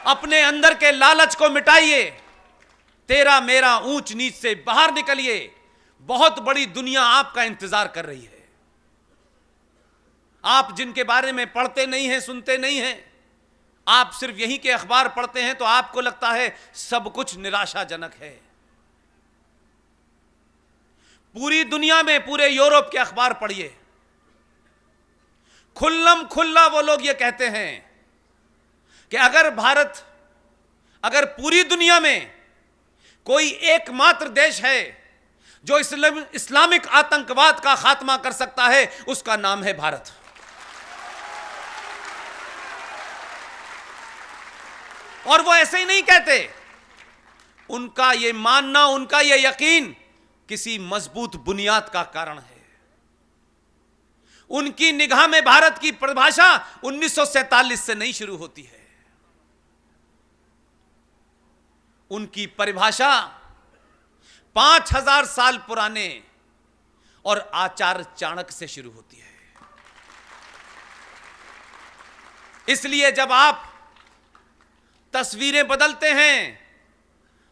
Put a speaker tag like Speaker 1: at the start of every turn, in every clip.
Speaker 1: अपने अंदर के लालच को मिटाइए, तेरा मेरा ऊंच नीच से बाहर निकलिए। बहुत बड़ी दुनिया आपका इंतजार कर रही है। आप जिनके बारे में पढ़ते नहीं हैं, सुनते नहीं हैं, आप सिर्फ यहीं के अखबार पढ़ते हैं, तो आपको लगता है सब कुछ निराशाजनक है। पूरी दुनिया में, पूरे यूरोप के अखबार पढ़िए, खुल्लम खुल्ला वो लोग ये कहते हैं कि अगर पूरी दुनिया में कोई एकमात्र देश है जो इस्लामिक आतंकवाद का खात्मा कर सकता है, उसका नाम है भारत। और वो ऐसे ही नहीं कहते, उनका ये मानना, उनका ये यकीन किसी मजबूत बुनियाद का कारण है। उनकी निगाह में भारत की परिभाषा 1947 से नहीं शुरू होती है। उनकी परिभाषा 5000 साल पुराने और आचार्य चाणक्य से शुरू होती है। इसलिए जब आप तस्वीरें बदलते हैं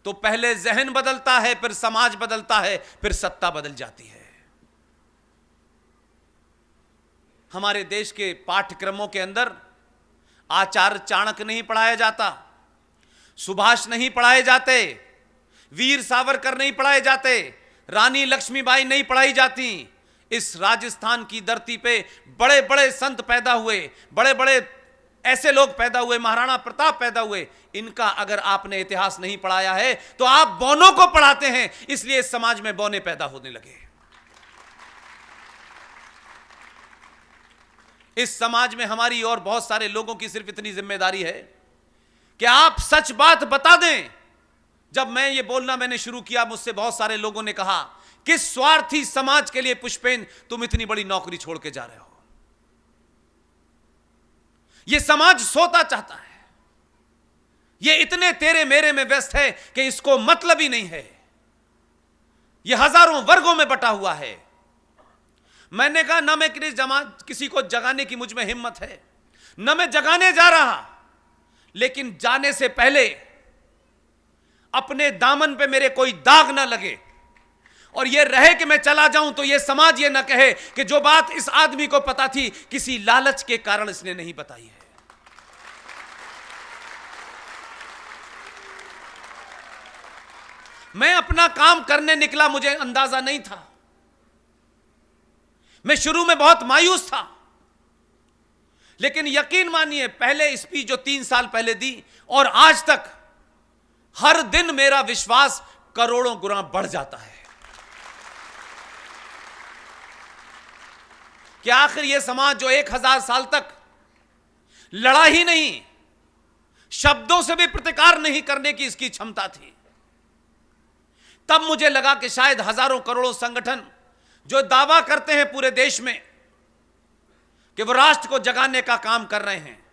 Speaker 1: तो पहले जहन बदलता है, फिर समाज बदलता है, फिर सत्ता बदल जाती है। हमारे देश के पाठ्यक्रमों के अंदर आचार्य चाणक्य नहीं पढ़ाया जाता, सुभाष नहीं पढ़ाए जाते, वीर सावरकर नहीं पढ़ाए जाते, रानी लक्ष्मीबाई नहीं पढ़ाई जाती। इस राजस्थान की धरती पे बड़े बड़े संत पैदा हुए, बड़े बड़े ऐसे लोग पैदा हुए, महाराणा प्रताप पैदा हुए। इनका अगर आपने इतिहास नहीं पढ़ाया है तो आप बौनों को पढ़ाते हैं, इसलिए इस समाज में बौने पैदा होने लगे। इस समाज में हमारी और बहुत सारे लोगों की सिर्फ इतनी जिम्मेदारी है कि आप सच बात बता दें। जब मैं ये बोलना मैंने शुरू किया, मुझसे बहुत सारे लोगों ने कहा, किस स्वार्थी समाज के लिए पुष्पेन तुम इतनी बड़ी नौकरी छोड़ के जा रहे हो? ये समाज सोता चाहता है, ये इतने तेरे मेरे में व्यस्त है कि इसको मतलब ही नहीं है। ये हजारों वर्गों में बटा हुआ है। मैंने कहा ना मैं किसी को जगाने की मुझ में हिम्मत है, ना मैं जगाने जा रहा, लेकिन जाने से पहले अपने दामन पे मेरे कोई दाग ना लगे और ये रहे कि मैं चला जाऊं तो ये समाज ये ना कहे कि जो बात इस आदमी को पता थी किसी लालच के कारण इसने नहीं बताई है। मैं अपना काम करने निकला, मुझे अंदाजा नहीं था। मैं शुरू में बहुत मायूस था, लेकिन यकीन मानिए पहले स्पीच जो 3 साल पहले दी और आज तक हर दिन मेरा विश्वास करोड़ों गुना बढ़ जाता है कि आखिर यह समाज जो 1000 साल तक लड़ा ही नहीं, शब्दों से भी प्रतिकार नहीं करने की इसकी क्षमता थी, तब मुझे लगा कि शायद हजारों करोड़ों संगठन जो दावा करते हैं पूरे देश में कि वो राष्ट्र को जगाने का काम कर रहे हैं,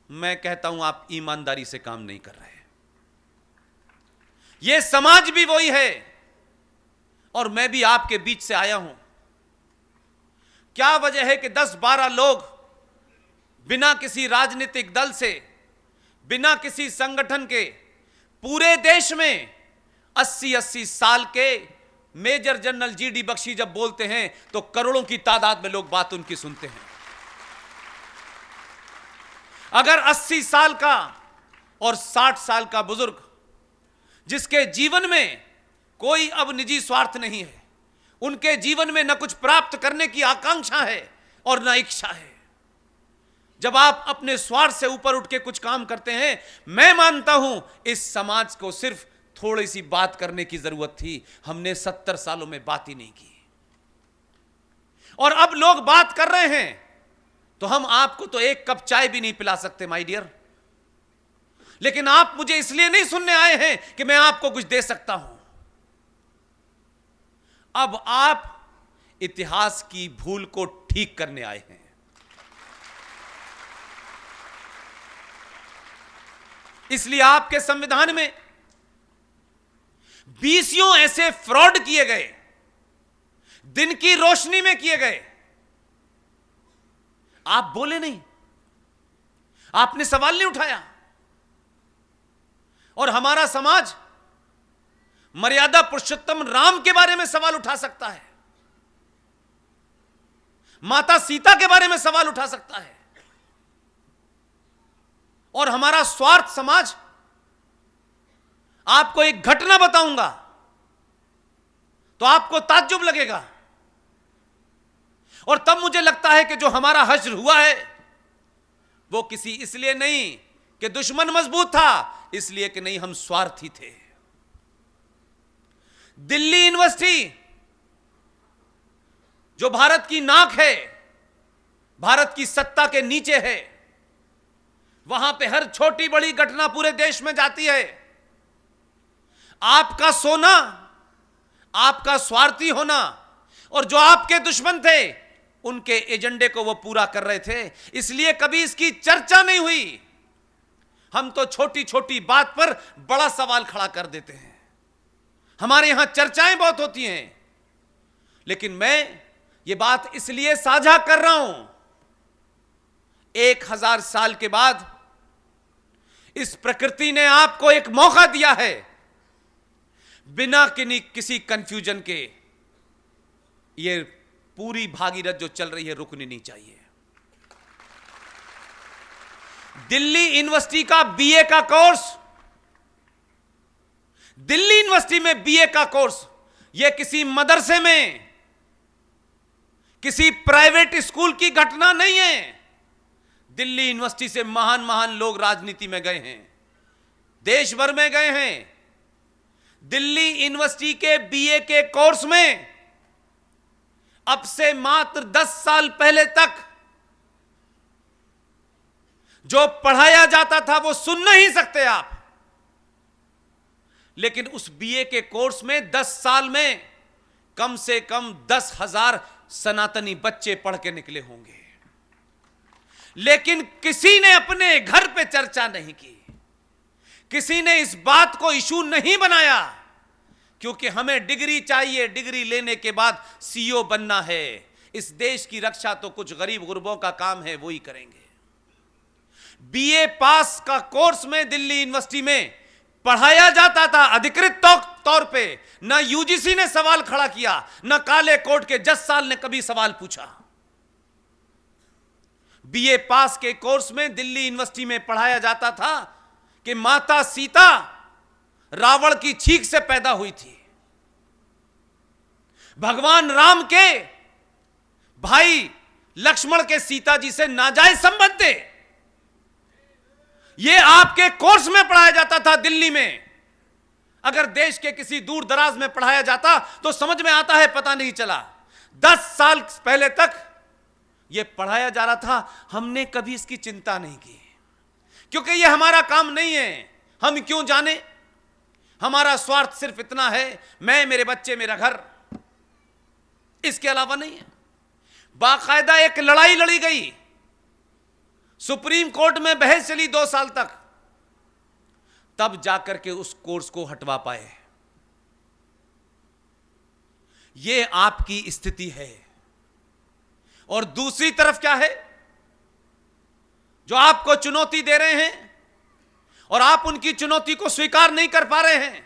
Speaker 1: मैं कहता हूं आप ईमानदारी से काम नहीं कर रहे। ये समाज भी वही है और मैं भी आपके बीच से आया हूं। क्या वजह है कि 10-12 लोग बिना किसी राजनीतिक दल से, बिना किसी संगठन के पूरे देश में 80-80 साल के मेजर जनरल जीडी बख्शी जब बोलते हैं तो करोड़ों की तादाद में लोग बात उनकी सुनते हैं। अगर 80 साल का और 60 साल का बुजुर्ग जिसके जीवन में कोई अब निजी स्वार्थ नहीं है, उनके जीवन में न कुछ प्राप्त करने की आकांक्षा है और न इच्छा है, जब आप अपने स्वार्थ से ऊपर उठ के कुछ काम करते हैं, मैं मानता हूं इस समाज को सिर्फ थोड़ी सी बात करने की जरूरत थी। हमने 70 सालों में बात ही नहीं की और अब लोग बात कर रहे हैं तो हम आपको तो एक कप चाय भी नहीं पिला सकते माय डियर। लेकिन आप मुझे इसलिए नहीं सुनने आए हैं कि मैं आपको कुछ दे सकता हूं। अब आप इतिहास की भूल को ठीक करने आए हैं। इसलिए आपके संविधान में 20 ऐसे फ्रॉड किए गए, दिन की रोशनी में किए गए। आप बोले नहीं, आपने सवाल नहीं उठाया। और हमारा समाज मर्यादा पुरुषोत्तम राम के बारे में सवाल उठा सकता है, माता सीता के बारे में सवाल उठा सकता है, और हमारा स्वार्थ समाज, आपको एक घटना बताऊंगा तो आपको ताज्जुब लगेगा, और तब मुझे लगता है कि जो हमारा हश्र हुआ है वो किसी इसलिए नहीं कि दुश्मन मजबूत था, इसलिए कि नहीं हम स्वार्थी थे। दिल्ली यूनिवर्सिटी जो भारत की नाक है, भारत की सत्ता के नीचे है, वहां पे हर छोटी बड़ी घटना पूरे देश में जाती है। आपका सोना, आपका स्वार्थी होना, और जो आपके दुश्मन थे उनके एजेंडे को वो पूरा कर रहे थे, इसलिए कभी इसकी चर्चा नहीं हुई। हम तो छोटी छोटी बात पर बड़ा सवाल खड़ा कर देते हैं। हमारे यहां चर्चाएं बहुत होती हैं, लेकिन मैं ये बात इसलिए साझा कर रहा हूं, 1000 साल के बाद इस प्रकृति ने आपको एक मौका दिया है, बिना किसी कंफ्यूजन के ये पूरी भागीरथ जो चल रही है रुकनी नहीं चाहिए। दिल्ली यूनिवर्सिटी का बीए का कोर्स, दिल्ली यूनिवर्सिटी में बीए का कोर्स, यह किसी मदरसे में, किसी प्राइवेट स्कूल की घटना नहीं है। दिल्ली यूनिवर्सिटी से महान महान लोग राजनीति में गए हैं, देश भर में गए हैं। दिल्ली यूनिवर्सिटी के बीए के कोर्स में अब से मात्र 10 साल पहले तक जो पढ़ाया जाता था वो सुन नहीं सकते आप, लेकिन उस बीए के कोर्स में 10 साल में कम से कम 10,000 सनातनी बच्चे पढ़ के निकले होंगे। लेकिन किसी ने अपने घर पे चर्चा नहीं की, किसी ने इस बात को इशू नहीं बनाया, क्योंकि हमें डिग्री चाहिए, डिग्री लेने के बाद सीईओ बनना है। इस देश की रक्षा तो कुछ गरीब गुरबों का काम है, वो ही करेंगे। बीए पास का कोर्स में दिल्ली यूनिवर्सिटी में पढ़ाया जाता था अधिकृत तौर पे। ना यूजीसी ने सवाल खड़ा किया, ना काले कोट के जज साल ने कभी सवाल पूछा। बीए पास के कोर्स में दिल्ली यूनिवर्सिटी में पढ़ाया जाता था कि माता सीता रावण की छींक से पैदा हुई थी, भगवान राम के भाई लक्ष्मण के सीता जी से नाजायज संबंध थे। यह आपके कोर्स में पढ़ाया जाता था दिल्ली में। अगर देश के किसी दूर दराज में पढ़ाया जाता तो समझ में आता है, पता नहीं चला। 10 साल पहले तक यह पढ़ाया जा रहा था, हमने कभी इसकी चिंता नहीं की, क्योंकि यह हमारा काम नहीं है। हम क्यों जाने, हमारा स्वार्थ सिर्फ इतना है, मैं, मेरे बच्चे, मेरा घर, इसके अलावा नहीं है। बाकायदा एक लड़ाई लड़ी गई, सुप्रीम कोर्ट में बहस चली 2 साल तक, तब जाकर के उस कोर्स को हटवा पाए। यह आपकी स्थिति है। और दूसरी तरफ क्या है, जो आपको चुनौती दे रहे हैं और आप उनकी चुनौती को स्वीकार नहीं कर पा रहे हैं,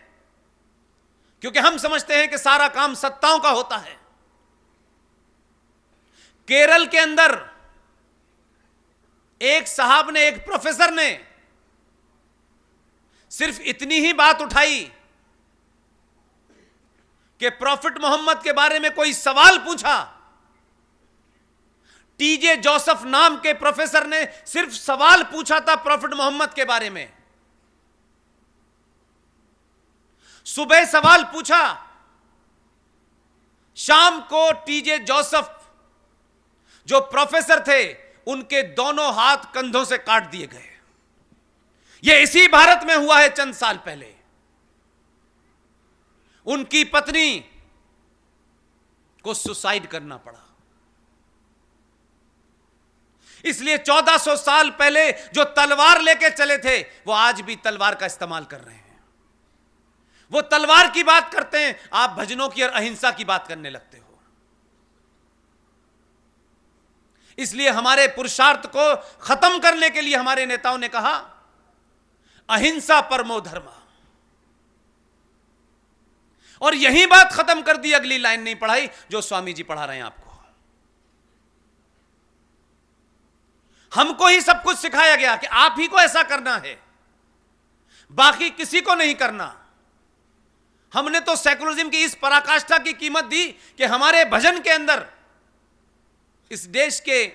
Speaker 1: क्योंकि हम समझते हैं कि सारा काम सत्ताओं का होता है। केरल के अंदर एक साहब ने, एक प्रोफेसर ने सिर्फ इतनी ही बात उठाई कि प्रॉफिट मोहम्मद के बारे में कोई सवाल पूछा। टीजे जोसेफ नाम के प्रोफेसर ने सिर्फ सवाल पूछा था प्रॉफिट मोहम्मद के बारे में। सुबह सवाल पूछा, शाम को टीजे जोसेफ जो प्रोफेसर थे उनके दोनों हाथ कंधों से काट दिए गए। यह इसी भारत में हुआ है चंद साल पहले। उनकी पत्नी को सुसाइड करना पड़ा। इसलिए 1400 साल पहले जो तलवार लेके चले थे वो आज भी तलवार का इस्तेमाल कर रहे हैं। वो तलवार की बात करते हैं, आप भजनों की और अहिंसा की बात करने लगते हो। इसलिए हमारे पुरुषार्थ को खत्म करने के लिए हमारे नेताओं ने कहा, अहिंसा परमो धर्म। और यही बात खत्म कर दी, अगली लाइन नहीं पढ़ाई जो स्वामी जी पढ़ा रहे हैं आपको। हमको ही सब कुछ सिखाया गया कि आप ही को ऐसा करना है, बाकी किसी को नहीं करना। हमने तो सेकुलरिज्म की इस पराकाष्ठा की कीमत दी कि हमारे भजन के अंदर इस देश के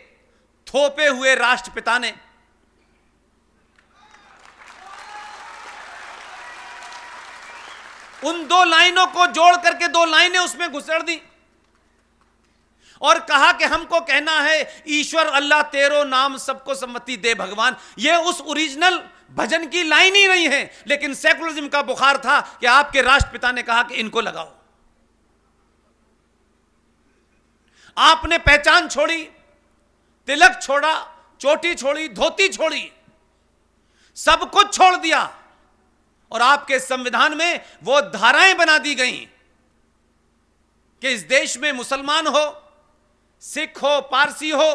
Speaker 1: थोपे हुए राष्ट्रपिता ने उन दो लाइनों को जोड़ करके दो लाइनें उसमें घुसेड़ दी और कहा कि हमको कहना है ईश्वर अल्लाह तेरो नाम सबको सम्मति दे भगवान। यह उस ओरिजिनल भजन की लाइन ही नहीं है, लेकिन सेकुलरिज्म का बुखार था कि आपके राष्ट्रपिता ने कहा कि इनको लगाओ। आपने पहचान छोड़ी, तिलक छोड़ा, चोटी छोड़ी, धोती छोड़ी, सब कुछ छोड़ दिया और आपके संविधान में वो धाराएं बना दी गई कि इस देश में मुसलमान हो, सिख हो, पारसी हो,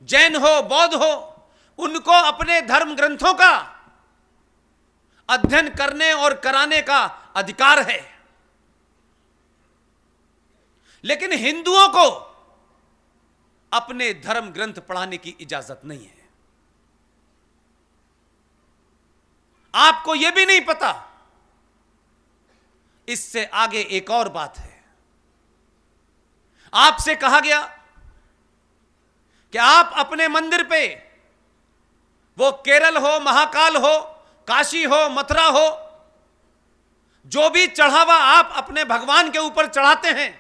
Speaker 1: जैन हो, बौद्ध हो, उनको अपने धर्म ग्रंथों का अध्ययन करने और कराने का अधिकार है, लेकिन हिंदुओं को अपने धर्म ग्रंथ पढ़ाने की इजाजत नहीं है। आपको यह भी नहीं पता, इससे आगे एक और बात है। आपसे कहा गया कि आप अपने मंदिर पे, वो केरल हो, महाकाल हो, काशी हो, मथुरा हो, जो भी चढ़ावा आप अपने भगवान के ऊपर चढ़ाते हैं,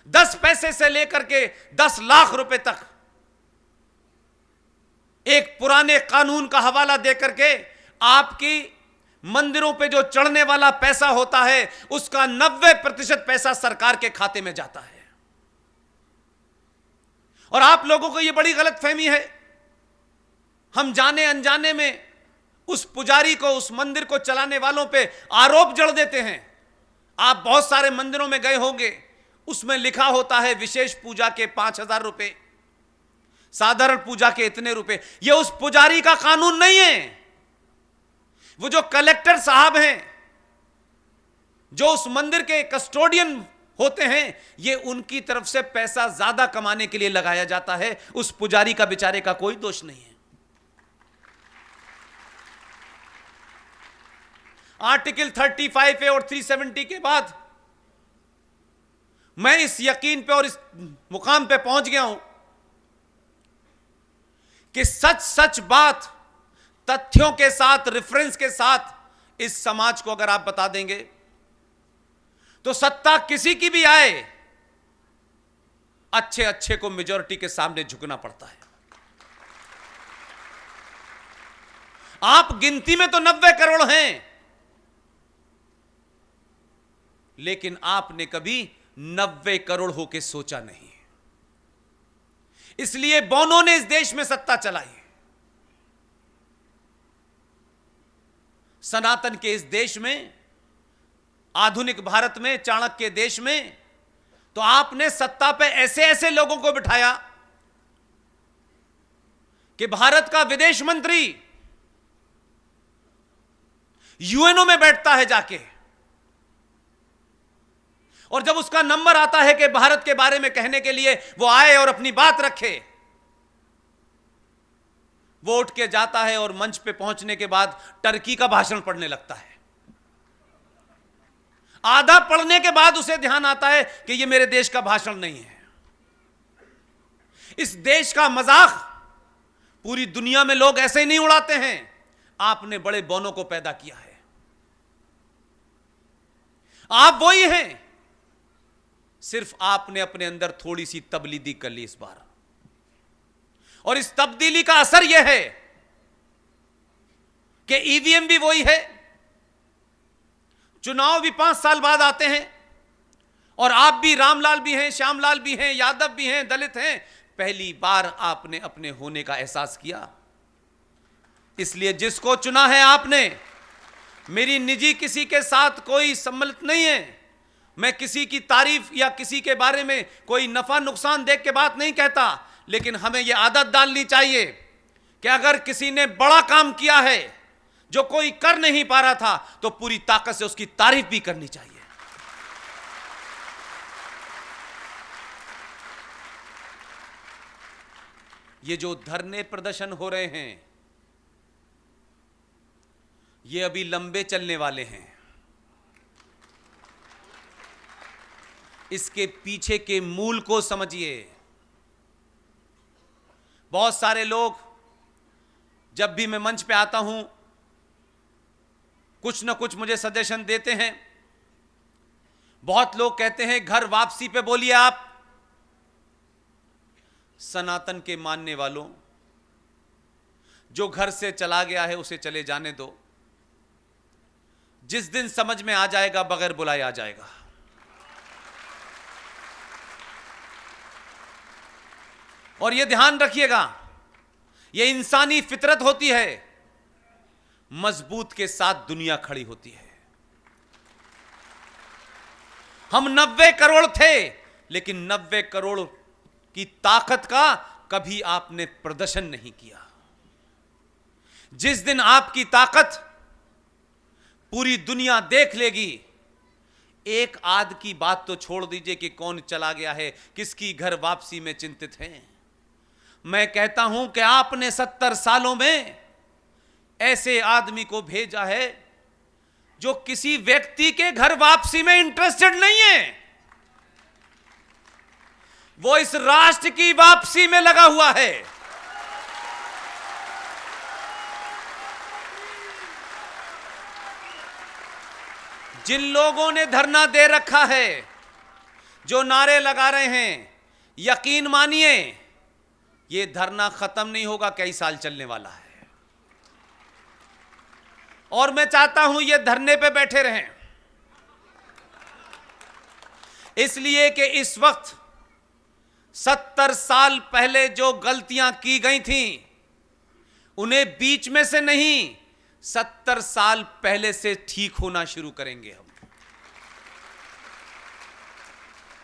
Speaker 1: 10 पैसे से लेकर के 10 लाख रुपए तक, एक पुराने कानून का हवाला देकर के आपकी मंदिरों पे जो चढ़ने वाला पैसा होता है उसका 90% पैसा सरकार के खाते में जाता है। और आप लोगों को यह बड़ी गलतफहमी है, हम जाने अनजाने में उस पुजारी को, उस मंदिर को चलाने वालों पे आरोप जड़ देते हैं। आप बहुत सारे मंदिरों में गए होंगे, उसमें लिखा होता है विशेष पूजा के 5,000 रुपए, साधारण पूजा के इतने रुपए। यह उस पुजारी का कानून नहीं है। वो जो कलेक्टर साहब हैं, जो उस मंदिर के कस्टोडियन होते हैं, ये उनकी तरफ से पैसा ज्यादा कमाने के लिए लगाया जाता है। उस पुजारी का, बेचारे का कोई दोष नहीं है। आर्टिकल 35A और 370 के बाद मैं इस यकीन पे और इस मुकाम पे पहुंच गया हूं कि सच सच बात, तथ्यों के साथ, रेफरेंस के साथ इस समाज को अगर आप बता देंगे तो सत्ता किसी की भी आए, अच्छे अच्छे को मेजॉरिटी के सामने झुकना पड़ता है। आप गिनती में तो 90 करोड़ हैं, लेकिन आपने कभी 90 करोड़ होके सोचा नहीं। इसलिए बोनों ने इस देश में सत्ता चलाई। सनातन के इस देश में, आधुनिक भारत में, चाणक्य देश में, तो आपने सत्ता पे ऐसे ऐसे लोगों को बिठाया कि भारत का विदेश मंत्री यूएनओ में बैठता है जाके, और जब उसका नंबर आता है कि भारत के बारे में कहने के लिए वो आए और अपनी बात रखे, वो उठ के जाता है और मंच पे पहुंचने के बाद टर्की का भाषण पढ़ने लगता है। आधा पढ़ने के बाद उसे ध्यान आता है कि ये मेरे देश का भाषण नहीं है। इस देश का मजाक पूरी दुनिया में लोग ऐसे ही नहीं उड़ाते हैं। आपने बड़े बोनों को पैदा किया है। आप वही हैं, सिर्फ आपने अपने अंदर थोड़ी सी तब्दीली कर ली इस बार, और इस तब्दीली का असर यह है कि ईवीएम भी वही है, चुनाव भी 5 साल बाद आते हैं, और आप भी, रामलाल भी हैं, श्यामलाल भी हैं, यादव भी हैं, दलित हैं। पहली बार आपने अपने होने का एहसास किया। इसलिए जिसको चुना है आपने, मेरी निजी किसी के साथ कोई सम्मिलित नहीं है। मैं किसी की तारीफ या किसी के बारे में कोई नफा नुकसान देख के बात नहीं कहता, लेकिन हमें यह आदत डालनी चाहिए कि अगर किसी ने बड़ा काम किया है जो कोई कर नहीं पा रहा था, तो पूरी ताकत से उसकी तारीफ भी करनी चाहिए। ये जो धरने प्रदर्शन हो रहे हैं, ये अभी लंबे चलने वाले हैं। इसके पीछे के मूल को समझिए। बहुत सारे लोग, जब भी मैं मंच पे आता हूं, कुछ ना कुछ मुझे सजेशन देते हैं। बहुत लोग कहते हैं घर वापसी पे बोलिए आप। सनातन के मानने वालों, जो घर से चला गया है उसे चले जाने दो। जिस दिन समझ में आ जाएगा, बगैर बुलाए आ जाएगा। और यह ध्यान रखिएगा, यह इंसानी फितरत होती है। मजबूत के साथ दुनिया खड़ी होती है। हम 90 करोड़ थे, लेकिन 90 करोड़ की ताकत का कभी आपने प्रदर्शन नहीं किया। जिस दिन आपकी ताकत पूरी दुनिया देख लेगी, एक आध की बात तो छोड़ दीजिए कि कौन चला गया है, किसकी घर वापसी में चिंतित हैं। मैं कहता हूं कि आपने 70 सालों में ऐसे आदमी को भेजा है जो किसी व्यक्ति के घर वापसी में इंटरेस्टेड नहीं है। वो इस राष्ट्र की वापसी में लगा हुआ है। जिन लोगों ने धरना दे रखा है, जो नारे लगा रहे हैं, यकीन मानिए ये धरना खत्म नहीं होगा, कई साल चलने वाला है। और मैं चाहता हूं ये धरने पे बैठे रहें, इसलिए कि इस वक्त 70 साल पहले जो गलतियां की गई थीं, उन्हें बीच में से नहीं, 70 साल पहले से ठीक होना शुरू करेंगे हम।